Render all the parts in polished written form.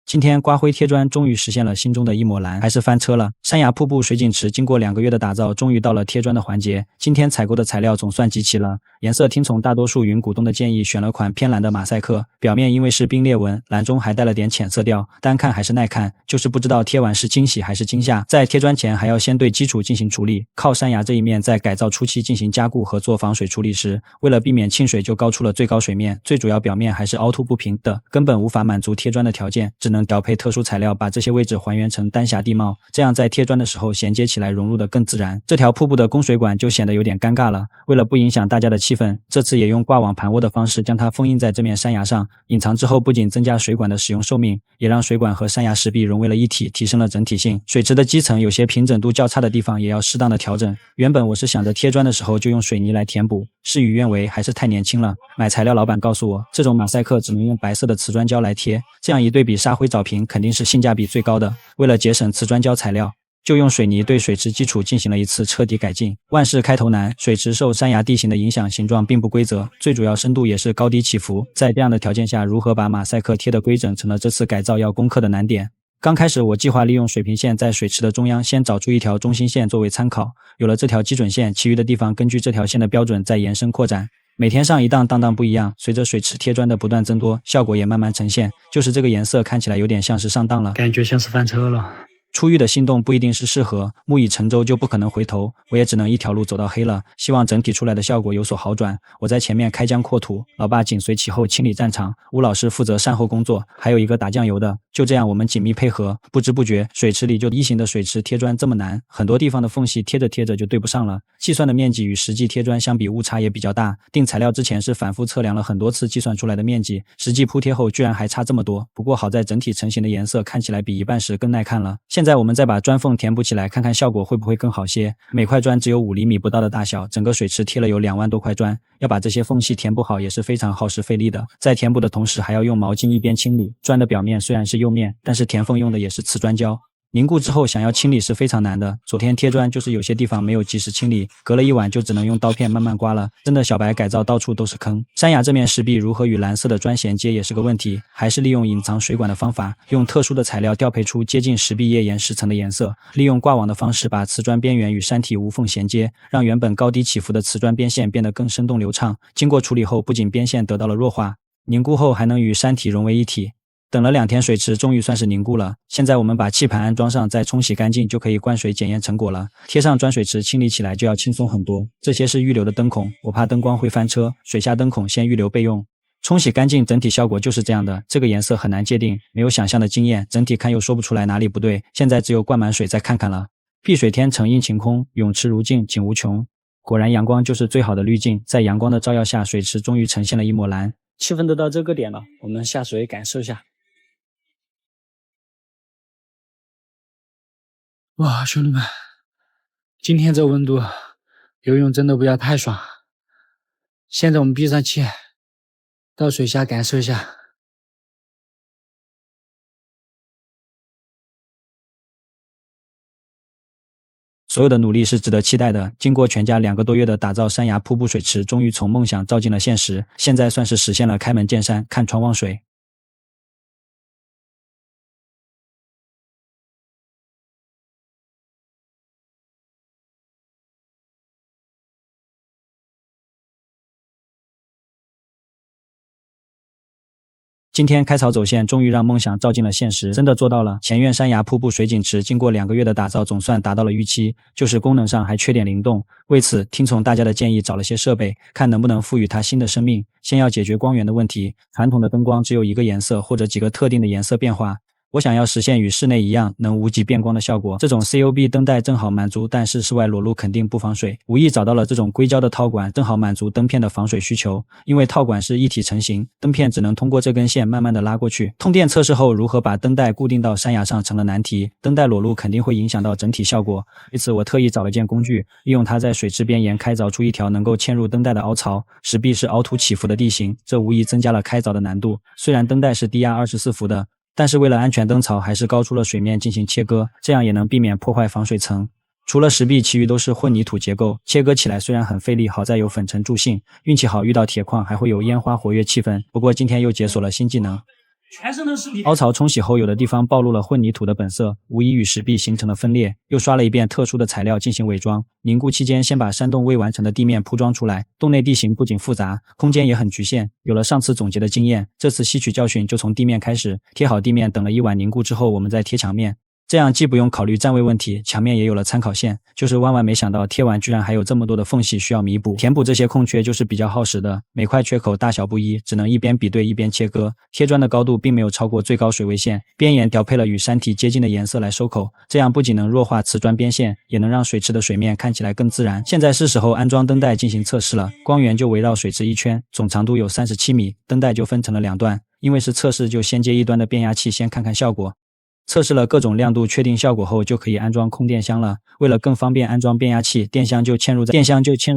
今天刮灰贴砖终于实现了心中的一抹蓝，还是翻车了。山崖瀑布水景池经过2个月的打造，终于到了贴砖的环节。今天采购的材料总算集齐了，颜色听从大多数云股东的建议，选了款偏蓝的马赛克，表面因为是冰裂纹，蓝中还带了点浅色调，单看还是耐看，就是不知道贴完是惊喜还是惊吓。在贴砖前还要先对基础进行处理，靠山崖这一面在改造初期进行加固和做防水处理时，为了避免沁水就高出了最高水面，最主要表面还是凹凸不平的，根本无法满足贴砖的条件，只能调配特殊材料把这些位置还原成丹霞地貌，这样在贴砖的时候衔接起来融入的更自然。这条瀑布的供水管就显得有点尴尬了，为了不影响大家的气氛，这次也用挂网盘窝的方式将它封印在这面山崖上，隐藏之后不仅增加水管的使用寿命，也让水管和山崖石壁融为了一体，提升了整体性。水池的基层有些平整度较差的地方也要适当的调整。原本我是想着贴砖的时候就用水泥来填补，事与愿违，还是太年轻了。买材料老板告诉我，这种马赛克只能用白色的瓷砖胶来贴，这样一对比沙灰藻坪肯定是性价比最高的。为了节省瓷砖胶材料，就用水泥对水池基础进行了一次彻底改进。万事开头难，水池受山崖地形的影响，形状并不规则，最主要深度也是高低起伏。在这样的条件下，如何把马赛克贴得规整，成了这次改造要攻克的难点。刚开始我计划利用水平线在水池的中央先找出一条中心线作为参考，有了这条基准线，其余的地方根据这条线的标准再延伸扩展。每天上一档档不一样，随着水池贴砖的不断增多，效果也慢慢呈现。就是这个颜色看起来有点像是上当了，感觉像是翻车了。初遇的心动不一定是适合，木已成舟就不可能回头，我也只能一条路走到黑了。希望整体出来的效果有所好转。我在前面开疆扩土，老爸紧随其后清理战场，吴老师负责善后工作，还有一个打酱油的。就这样我们紧密配合，不知不觉水池里就一型的水池贴砖这么难，很多地方的缝隙贴着贴着就对不上了。计算的面积与实际贴砖相比误差也比较大，定材料之前是反复测量了很多次计算出来的面积，实际铺贴后居然还差这么多。不过好在整体成型的颜色看起来比一半时更耐看了。现在我们再把砖缝填补起来，看看效果会不会更好些。每块砖只有5厘米不到的大小，整个水池贴了有2万多块砖，要把这些缝隙填补好也是非常耗时费力的。在填补的同时还要用毛巾一边清理。砖的表面虽然是釉面，但是填缝用的也是瓷砖胶，凝固之后想要清理是非常难的。昨天贴砖就是有些地方没有及时清理，隔了一晚就只能用刀片慢慢刮了。真的小白改造到处都是坑。山崖这面石壁如何与蓝色的砖衔接也是个问题，还是利用隐藏水管的方法，用特殊的材料调配出接近石壁页岩石层的颜色，利用挂网的方式把瓷砖边缘与山体无缝衔接，让原本高低起伏的瓷砖边线变得更生动流畅。经过处理后，不仅边线得到了弱化，凝固后还能与山体融为一体。等了2天，水池终于算是凝固了。现在我们把气盘安装上，再冲洗干净，就可以灌水检验成果了。贴上砖水池，清理起来就要轻松很多。这些是预留的灯孔，我怕灯光会翻车，水下灯孔先预留备用。冲洗干净，整体效果就是这样的。这个颜色很难界定，没有想象的惊艳，整体看又说不出来哪里不对。现在只有灌满水再看看了。碧水天成阴晴空，泳池如镜，景无穷。果然阳光就是最好的滤镜，在阳光的照耀下，水池终于呈现了一抹蓝。气氛都到这个点了，我们下水感受下。哇，兄弟们，今天这温度，游泳真的不要太爽。现在我们闭上气，到水下感受一下。所有的努力是值得期待的。经过全家2个多月的打造，山崖瀑布水池终于从梦想照进了现实，现在算是实现了开门见山，看窗望水。今天开槽走线，终于让梦想照进了现实，真的做到了。前院山崖瀑布水景池经过2个月的打造，总算达到了预期，就是功能上还缺点灵动。为此，听从大家的建议，找了些设备，看能不能赋予它新的生命。先要解决光源的问题，传统的灯光只有一个颜色或者几个特定的颜色变化。我想要实现与室内一样能无极变光的效果，这种 COB 灯带正好满足，但是室外裸露肯定不防水。无意找到了这种硅胶的套管，正好满足灯片的防水需求。因为套管是一体成型，灯片只能通过这根线慢慢的拉过去。通电测试后，如何把灯带固定到山崖上成了难题，灯带裸露肯定会影响到整体效果。为此我特意找了件工具，利用它在水池边沿开凿出一条能够嵌入灯带的凹槽。石壁是凹凸起伏的地形，这无疑增加了开凿的难度。虽然灯带是低压24伏的，但是为了安全，灯槽还是高出了水面进行切割，这样也能避免破坏防水层。除了石壁，其余都是混凝土结构，切割起来虽然很费力，好在有粉尘助兴，运气好遇到铁矿还会有烟花活跃气氛。不过今天又解锁了新技能，全身都是泥。凹槽冲洗后，有的地方暴露了混凝土的本色，无疑与石壁形成了分裂。又刷了一遍特殊的材料进行伪装。凝固期间，先把山洞未完成的地面铺装出来。洞内地形不仅复杂，空间也很局限。有了上次总结的经验，这次吸取教训，就从地面开始。贴好地面，等了一晚凝固之后，我们再贴墙面。这样既不用考虑站位问题，墙面也有了参考线。就是万万没想到，贴完居然还有这么多的缝隙需要弥补。填补这些空缺就是比较耗时的，每块缺口大小不一，只能一边比对一边切割。贴砖的高度并没有超过最高水位线，边沿调配了与山体接近的颜色来收口，这样不仅能弱化瓷砖边线，也能让水池的水面看起来更自然。现在是时候安装灯带进行测试了。光源就围绕水池一圈，总长度有37米，灯带就分成了2段。因为是测试，就先接一端的变压器先看看效果。测试了各种亮度，确定效果后，就可以安装空电箱了。为了更方便安装变压器，电箱就嵌入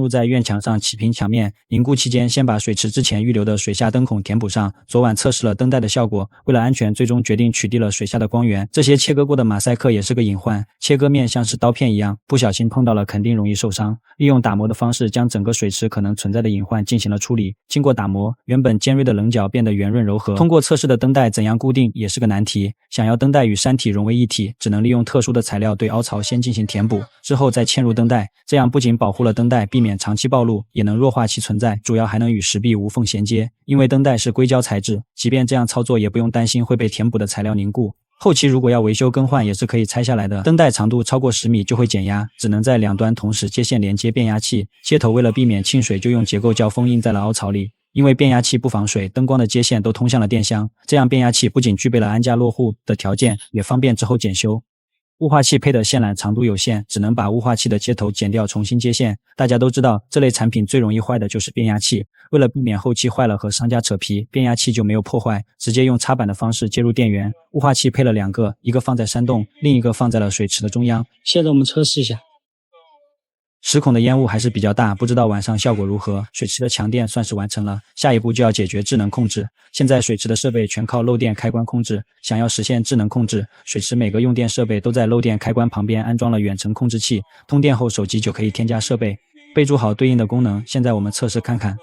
在院墙上，起平墙面。凝固期间，先把水池之前预留的水下灯孔填补上。昨晚测试了灯带的效果，为了安全，最终决定取缔了水下的光源。这些切割过的马赛克也是个隐患，切割面像是刀片一样，不小心碰到了肯定容易受伤。利用打磨的方式，将整个水池可能存在的隐患进行了处理。经过打磨，原本尖锐的棱角变得圆润柔和。通过测试的灯带怎样固定也是个难题，想要灯带与山体融为一体，只能利用特殊的材料对凹槽先进行填补，之后再嵌入灯带，这样不仅保护了灯带，避免长期暴露，也能弱化其存在，主要还能与石壁无缝衔接。因为灯带是硅胶材质，即便这样操作也不用担心会被填补的材料凝固。后期如果要维修更换也是可以拆下来的。灯带长度超过10米就会减压，只能在两端同时接线连接变压器，接头为了避免浸水，就用结构胶封印在了凹槽里。因为变压器不防水，灯光的接线都通向了电箱，这样变压器不仅具备了安家落户的条件，也方便之后检修。雾化器配的线缆长度有限，只能把雾化器的接头剪掉重新接线。大家都知道，这类产品最容易坏的就是变压器。为了避免后期坏了和商家扯皮，变压器就没有破坏，直接用插板的方式接入电源。雾化器配了2个，一个放在山洞，另一个放在了水池的中央。现在我们测试一下。10孔的烟雾还是比较大，不知道晚上效果如何。水池的强电算是完成了，下一步就要解决智能控制。现在水池的设备全靠漏电开关控制，想要实现智能控制，水池每个用电设备都在漏电开关旁边安装了远程控制器，通电后手机就可以添加设备，备注好对应的功能。现在我们测试看看。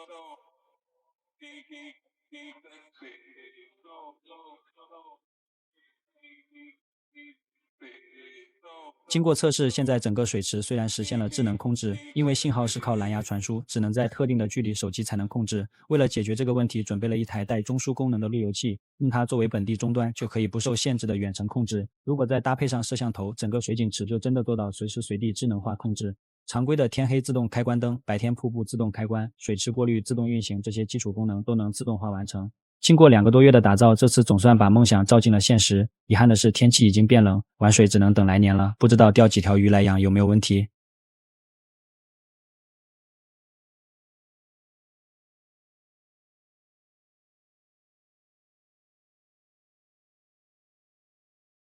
经过测试，现在整个水池虽然实现了智能控制，因为信号是靠蓝牙传输，只能在特定的距离手机才能控制。为了解决这个问题，准备了一台带中枢功能的路由器，用它作为本地终端，就可以不受限制的远程控制。如果再搭配上摄像头，整个水景池就真的做到随时随地智能化控制。常规的天黑自动开关灯、白天瀑布自动开关、水池过滤自动运行，这些基础功能都能自动化完成。经过2个多月的打造，这次总算把梦想照进了现实。遗憾的是，天气已经变冷，玩水只能等来年了。不知道钓几条鱼来养有没有问题。